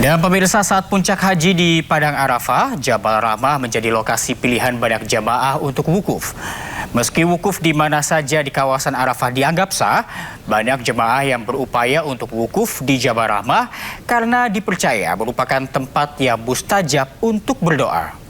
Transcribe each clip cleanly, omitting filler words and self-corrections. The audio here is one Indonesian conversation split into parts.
Dan pemirsa, saat puncak haji di Padang Arafah, Jabal Rahmah menjadi lokasi pilihan banyak jamaah untuk wukuf. Meski wukuf di mana saja di kawasan Arafah dianggap sah, banyak jemaah yang berupaya untuk wukuf di Jabal Rahmah karena dipercaya merupakan tempat yang mustajab untuk berdoa.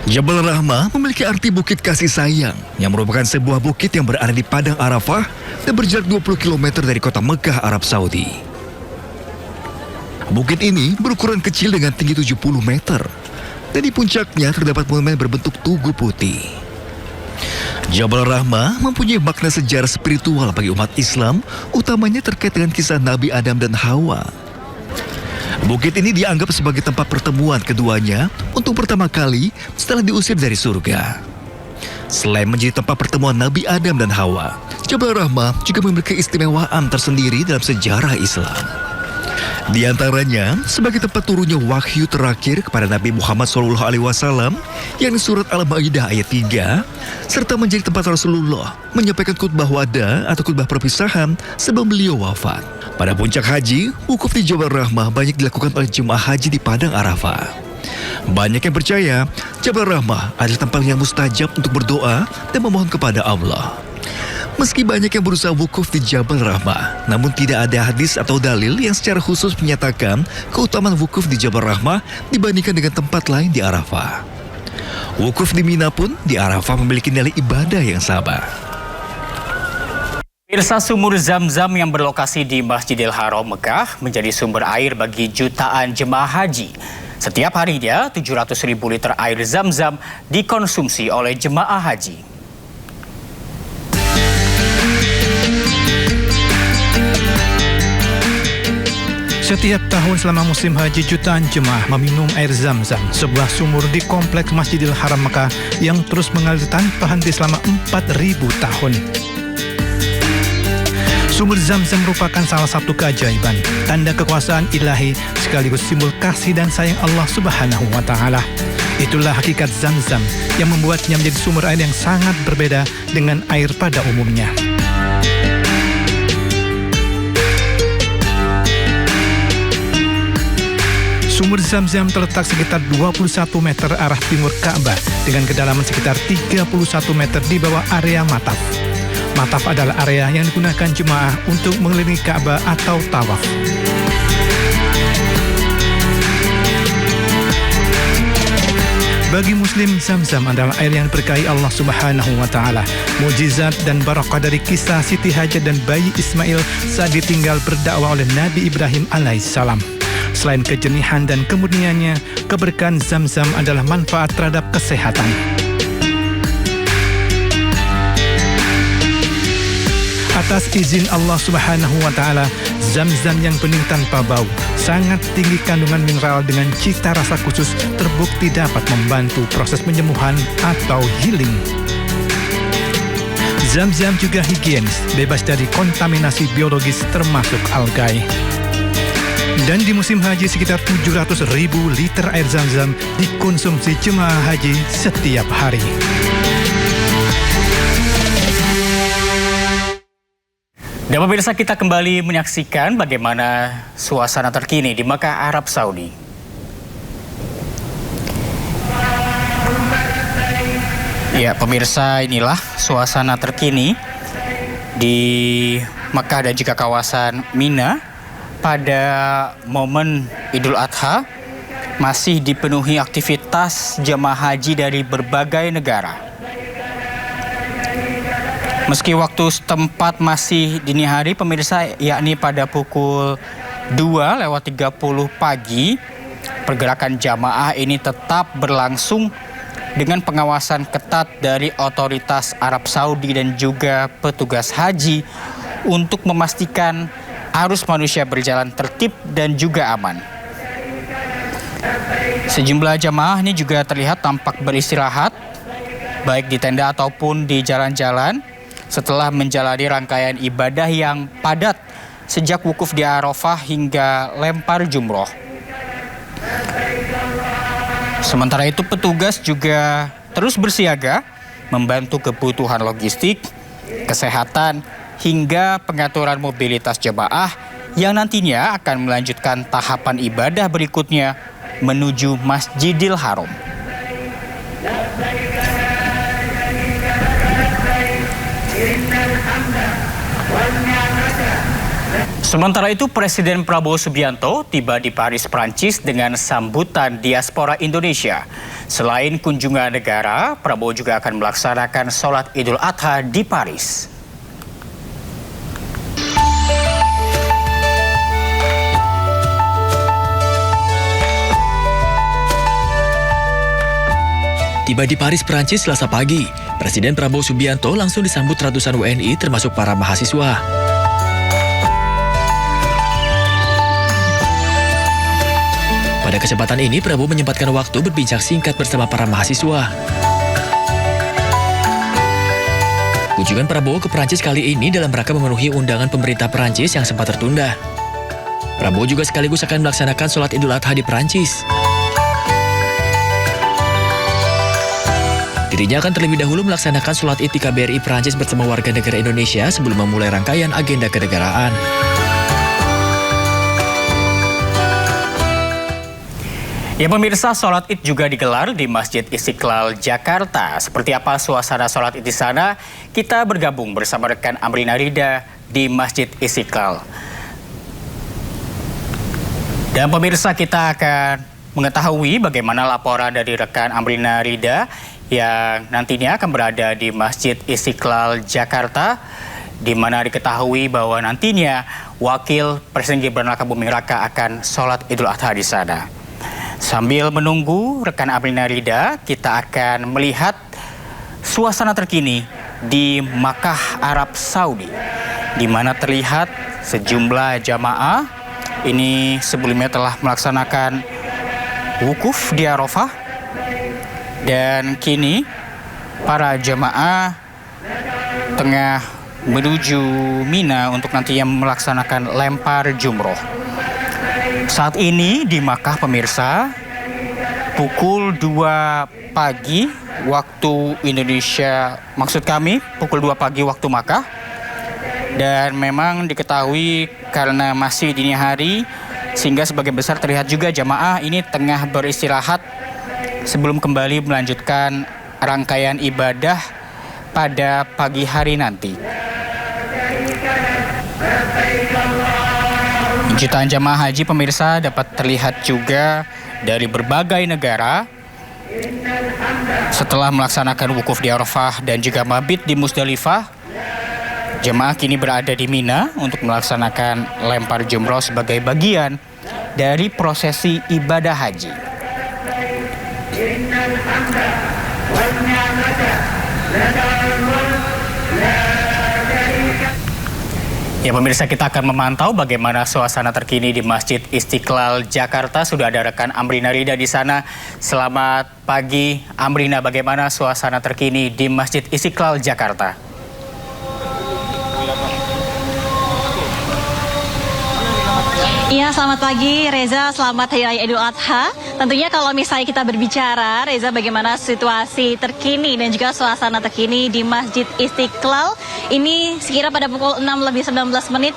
Jabal Rahmah memiliki arti bukit kasih sayang yang merupakan sebuah bukit yang berada di Padang Arafah dan berjarak 20 km dari kota Mekah, Arab Saudi. Bukit ini berukuran kecil dengan tinggi 70 meter dan di puncaknya terdapat monumen berbentuk tugu putih. Jabal Rahmah mempunyai makna sejarah spiritual bagi umat Islam, utamanya terkait dengan kisah Nabi Adam dan Hawa. Bukit ini dianggap sebagai tempat pertemuan keduanya untuk pertama kali setelah diusir dari surga. Selain menjadi tempat pertemuan Nabi Adam dan Hawa, Jabal Rahmah juga memiliki keistimewaan tersendiri dalam sejarah Islam. Di antaranya, sebagai tempat turunnya wahyu terakhir kepada Nabi Muhammad SAW, yakni surat Al-Maidah ayat 3, serta menjadi tempat Rasulullah menyampaikan khutbah wada atau khutbah perpisahan sebelum beliau wafat. Pada puncak haji, wukuf di Jabal Rahmah banyak dilakukan oleh jemaah haji di Padang Arafah. Banyak yang percaya Jabal Rahmah adalah tempat yang mustajab untuk berdoa dan memohon kepada Allah. Meski banyak yang berusaha wukuf di Jabal Rahmah, namun tidak ada hadis atau dalil yang secara khusus menyatakan keutamaan wukuf di Jabal Rahmah dibandingkan dengan tempat lain di Arafah. Wukuf di Mina pun di Arafah memiliki nilai ibadah yang sama. Pemirsa, sumur Zam-Zam yang berlokasi di Masjidil Haram Mekah menjadi sumber air bagi jutaan jemaah haji. Setiap harinya 700.000 liter air Zam-Zam dikonsumsi oleh jemaah haji. Setiap tahun selama musim haji, jutaan jemaah meminum air Zam-Zam, sebuah sumur di kompleks Masjidil Haram Mekah yang terus mengalir tanpa henti selama 4.000 tahun. Sumur Zam-Zam merupakan salah satu keajaiban, tanda kekuasaan ilahi sekaligus simbol kasih dan sayang Allah Subhanahu wa Ta'ala. Itulah hakikat Zam-Zam yang membuatnya menjadi sumber air yang sangat berbeda dengan air pada umumnya. Sumur Zam-Zam terletak sekitar 21 meter arah timur Ka'bah dengan kedalaman sekitar 31 meter di bawah area Mataf. Mataf adalah area yang digunakan jemaah untuk mengelilingi Ka'bah atau tawaf. Bagi Muslim, Zam-Zam adalah air yang diberkahi Allah Subhanahu wa Ta'ala. Mukjizat dan barakah dari kisah Siti Hajar dan bayi Ismail saat ditinggal berdakwah oleh Nabi Ibrahim alaihissalam. Selain kejernihan dan kemurniannya, keberkahan Zam-Zam adalah manfaat terhadap kesehatan. Atas izin Allah Subhanahu wa Ta'ala, Zam-Zam yang bening tanpa bau, sangat tinggi kandungan mineral dengan cita rasa khusus, terbukti dapat membantu proses penyembuhan atau healing. Zam-Zam juga higienis, bebas dari kontaminasi biologis termasuk algai. Dan di musim haji sekitar 700.000 liter air Zam-Zam dikonsumsi jemaah haji setiap hari. Dan pemirsa, kita kembali menyaksikan bagaimana suasana terkini di Mekah, Arab Saudi. Ya pemirsa, inilah suasana terkini di Mekah dan juga kawasan Mina pada momen Idul Adha. Masih dipenuhi aktivitas jemaah haji dari berbagai negara. Meski waktu setempat masih dini hari pemirsa, yakni pada pukul 2:30 pagi, pergerakan jamaah ini tetap berlangsung dengan pengawasan ketat dari otoritas Arab Saudi dan juga petugas haji untuk memastikan arus manusia berjalan tertib dan juga aman. Sejumlah jamaah ini juga terlihat tampak beristirahat, baik di tenda ataupun di jalan-jalan, setelah menjalani rangkaian ibadah yang padat sejak wukuf di Arafah hingga lempar jumroh. Sementara itu petugas juga terus bersiaga membantu kebutuhan logistik kesehatan, hingga pengaturan mobilitas jemaah yang nantinya akan melanjutkan tahapan ibadah berikutnya menuju Masjidil Haram. Sementara itu, Presiden Prabowo Subianto tiba di Paris, Prancis dengan sambutan diaspora Indonesia. Selain kunjungan negara, Prabowo juga akan melaksanakan sholat Idul Adha di Paris. Tiba di Paris, Prancis Selasa pagi, Presiden Prabowo Subianto langsung disambut ratusan WNI termasuk para mahasiswa. Pada kesempatan ini, Prabowo menyempatkan waktu berbincang singkat bersama para mahasiswa. Kunjungan Prabowo ke Prancis kali ini dalam rangka memenuhi undangan pemerintah Prancis yang sempat tertunda. Prabowo juga sekaligus akan melaksanakan sholat Idul Adha di Prancis. Dirinya akan terlebih dahulu melaksanakan sholat Id di KBRI Prancis bersama warga negara Indonesia sebelum memulai rangkaian agenda kenegaraan. Ya pemirsa, sholat Id juga digelar di Masjid Istiqlal, Jakarta. Seperti apa suasana sholat Id di sana? Kita bergabung bersama rekan Amrina Rida di Masjid Istiqlal. Dan pemirsa, kita akan mengetahui bagaimana laporan dari rekan Amrina Rida yang nantinya akan berada di Masjid Istiqlal, Jakarta, di mana diketahui bahwa nantinya Wakil Presiden Gibran Rakabuming Raka akan sholat Idul Adha di sana. Sambil menunggu rekan Amrina Rida, kita akan melihat suasana terkini di Makkah, Arab Saudi, di mana terlihat sejumlah jamaah ini sebelumnya telah melaksanakan wukuf di Arafah, dan kini para jamaah tengah menuju Mina untuk nantinya melaksanakan lempar jumroh. Saat ini di Makkah pemirsa, pukul 2 pagi waktu Indonesia, maksud kami pukul 2 pagi waktu Makkah. Dan memang diketahui karena masih dini hari, sehingga sebagian besar terlihat juga jamaah ini tengah beristirahat sebelum kembali melanjutkan rangkaian ibadah pada pagi hari nanti. Jutaan jamaah haji pemirsa dapat terlihat juga dari berbagai negara setelah melaksanakan wukuf di Arafah dan juga mabit di Musdalifah. Jemaah kini berada di Mina untuk melaksanakan lempar jumroh sebagai bagian dari prosesi ibadah haji. Ya pemirsa, kita akan memantau bagaimana suasana terkini di Masjid Istiqlal, Jakarta. Sudah ada rekan Amrina Rida di sana. Selamat pagi Amrina, bagaimana suasana terkini di Masjid Istiqlal, Jakarta? Iya, selamat pagi Reza, selamat Hari Raya Idul Adha. Tentunya kalau misalnya kita berbicara, Reza, bagaimana situasi terkini dan juga suasana terkini di Masjid Istiqlal. Ini sekira pada pukul 6:19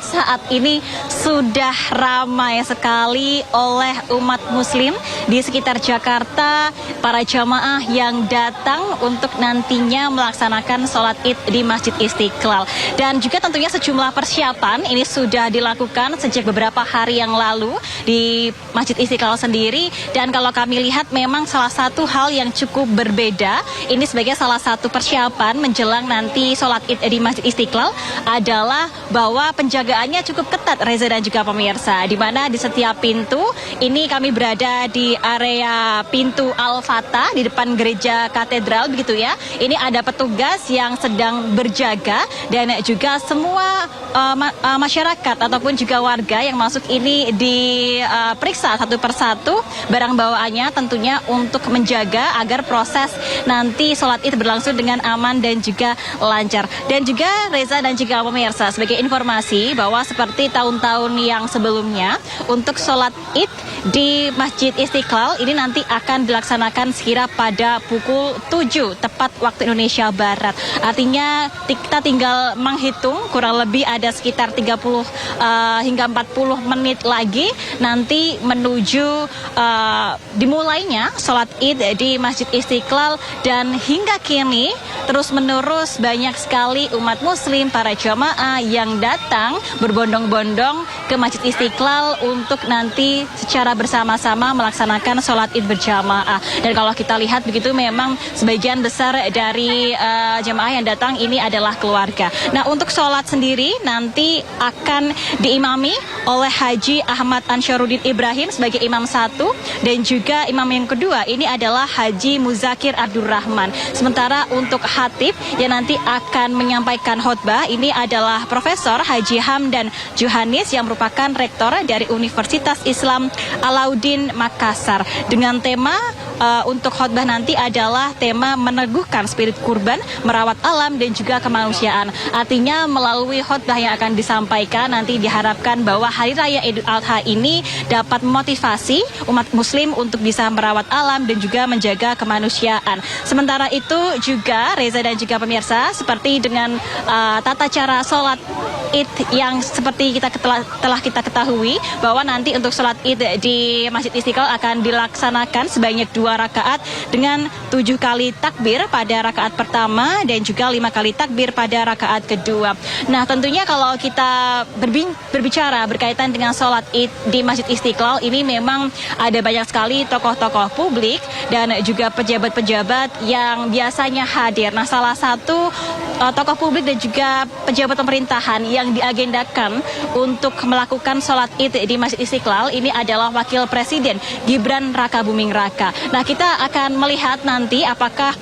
saat ini sudah ramai sekali oleh umat muslim di sekitar Jakarta, para jamaah yang datang untuk nantinya melaksanakan sholat Id di Masjid Istiqlal. Dan juga tentunya sejumlah persiapan ini sudah dilakukan sejak beberapa hari yang lalu di Masjid Istiqlal sendiri. Dan kalau kami lihat memang salah satu hal yang cukup berbeda, ini sebagai salah satu persiapan menjelang nanti sholat Id di Masjid Istiqlal adalah bahwa penjagaannya cukup ketat, Reza dan juga pemirsa, di mana di setiap pintu ini kami berada di area pintu Al-Fatah di depan gereja katedral begitu ya. Ini ada petugas yang sedang berjaga dan juga semua masyarakat ataupun juga warga yang masuk ini diperiksa satu persatu barang bawaannya, tentunya untuk menjaga agar proses nanti sholat Id berlangsung dengan aman dan juga lancar. Dan juga juga Reza dan juga pemirsa, sebagai informasi bahwa seperti tahun-tahun yang sebelumnya, untuk sholat Id di Masjid Istiqlal ini nanti akan dilaksanakan sekira pada pukul 7 tepat waktu Indonesia Barat. Artinya kita tinggal menghitung kurang lebih ada sekitar 30 hingga 40 menit lagi nanti menuju dimulainya sholat Id di Masjid Istiqlal, dan hingga kini terus-menerus banyak sekali umat muslim, para jamaah yang datang berbondong-bondong ke Masjid Istiqlal untuk nanti secara bersama-sama melaksanakan sholat Id berjamaah. Dan kalau kita lihat begitu, memang sebagian besar dari jamaah yang datang ini adalah keluarga. Nah, untuk sholat sendiri nanti akan diimami oleh Haji Ahmad Ansyaruddin Ibrahim sebagai imam 1, dan juga imam yang kedua ini adalah Haji Muzakir Abdurrahman. Sementara untuk khatib yang nanti akan menyampaikan khutbah ini adalah Profesor Haji Hamdan Juhanis yang merupakan rektor dari Universitas Islam Alauddin Makassar, dengan tema untuk khutbah nanti adalah tema meneguhkan spirit kurban, merawat alam dan juga kemanusiaan. Artinya melalui khutbah yang akan disampaikan nanti diharapkan bahwa Hari Raya Idul Adha ini dapat memotivasi umat muslim untuk bisa merawat alam dan juga menjaga kemanusiaan. Sementara itu juga Reza dan juga pemirsa, seperti dengan tata cara sholat Id yang seperti telah kita ketahui bahwa nanti untuk sholat Id di Masjid Istiqlal akan dilaksanakan sebanyak 2 rakaat dengan 7 kali takbir pada rakaat pertama dan juga 5 kali takbir pada rakaat kedua. Nah, tentunya kalau kita berbicara berkaitan dengan sholat Id di Masjid Istiqlal ini memang ada banyak sekali tokoh-tokoh publik dan juga pejabat-pejabat yang biasanya hadir. Nah, salah satu tokoh publik dan juga pejabat pemerintahan yang diagendakan untuk melakukan sholat Id di Masjid Istiqlal ini adalah Wakil Presiden Gibran Rakabuming Raka. Nah, kita akan melihat nanti apakah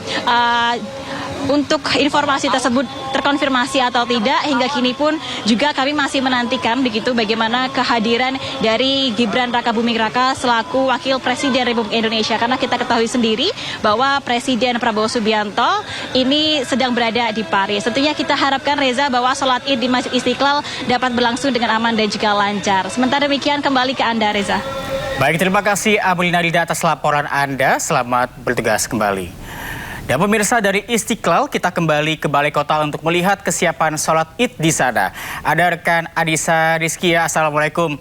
untuk informasi tersebut terkonfirmasi atau tidak. Hingga kini pun juga kami masih menantikan begitu bagaimana kehadiran dari Gibran Rakabuming Raka selaku Wakil Presiden Republik Indonesia, karena kita ketahui sendiri bahwa Presiden Prabowo Subianto ini sedang berada di Paris. Tentunya kita harapkan, Reza, bahwa sholat Id di Masjid Istiqlal dapat berlangsung dengan aman dan juga lancar. Sementara demikian, kembali ke Anda, Reza. Baik, terima kasih Amelina Dida atas laporan Anda. Selamat bertugas kembali. Dan pemirsa, dari Istiqlal kita kembali ke Balai Kota untuk melihat kesiapan sholat Id di sana. Ada rekan Adisa Rizkia, Assalamualaikum.